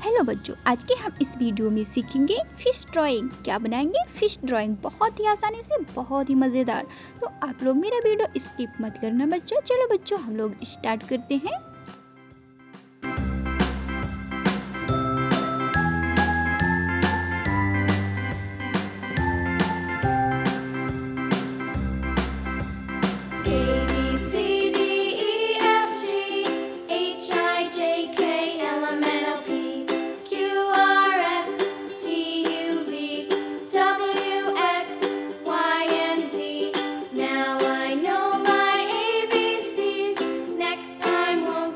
Hello बच्चों, आज के हम इस वीडियो में सीखेंगे फिश ड्राइंग। क्या बनाएंगे? Fish drawing. बहुत ही आसानी से, बहुत ही मज़ेदार। तो आप लोग मेरा वीडियो स्किप मत करना बच्चों। चलो बच्चों, हम लोग स्टार्ट करते हैं। A B C D E F G H I J K L M N O P Q R S T U V W X Y and Z. Now I know my ABCs. Next time won't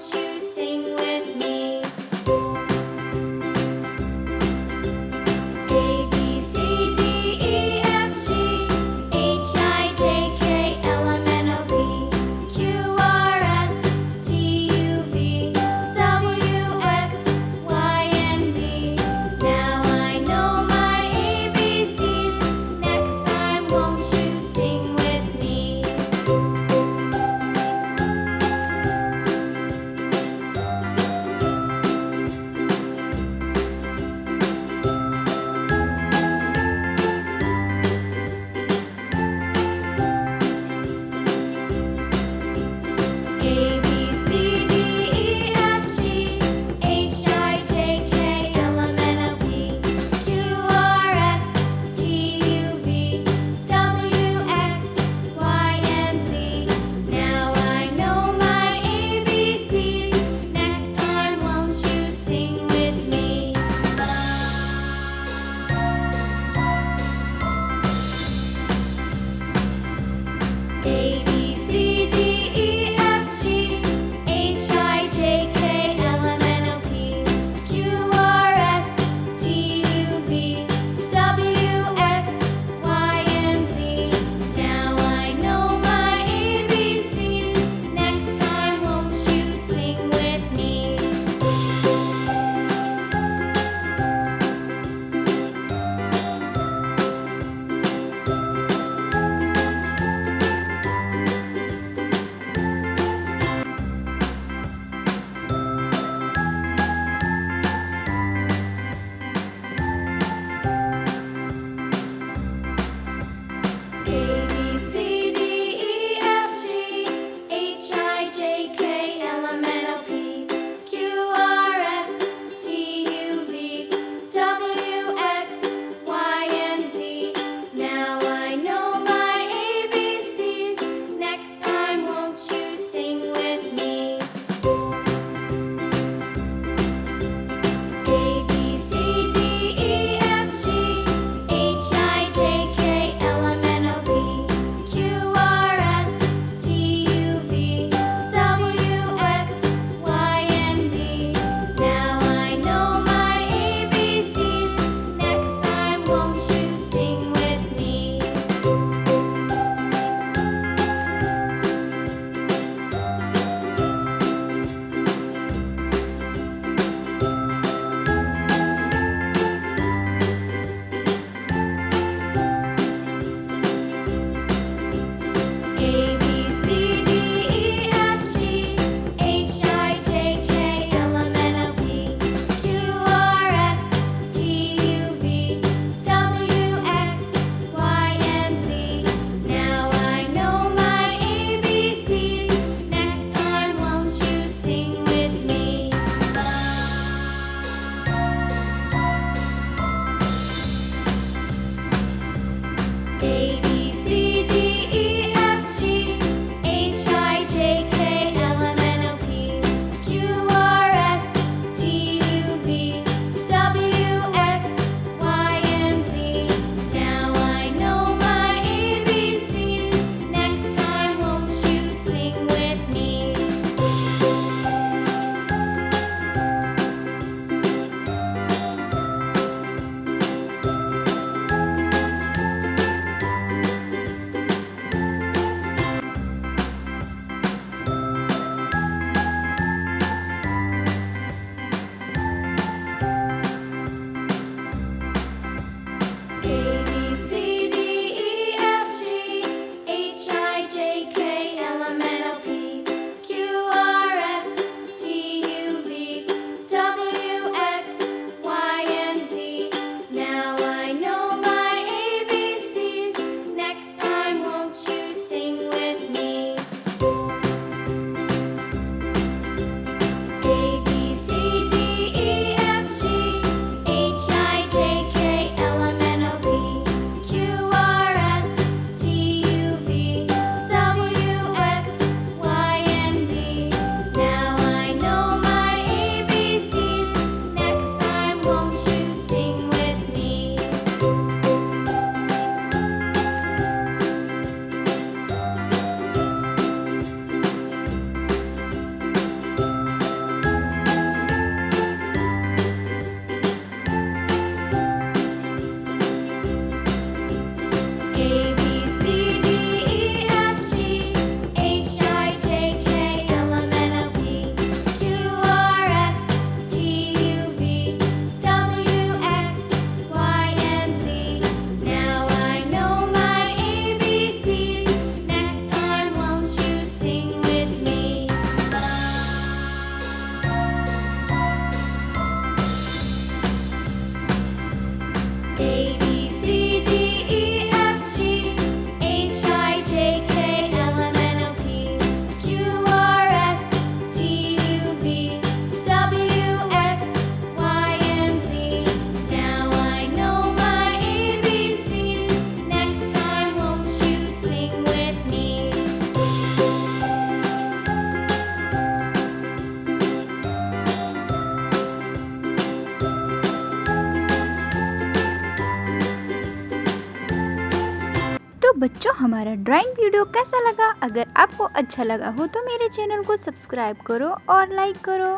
बच्चों हमारा drawing video कैसा लगा? अगर आपको अच्छा लगा हो तो मेरे चैनल को सब्सक्राइब करो और लाइक करो।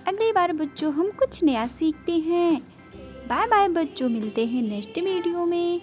अगली बार बच्चों हम कुछ नया सीखते हैं। बाय बाय बच्चों, मिलते हैं नेक्स्ट वीडियो में।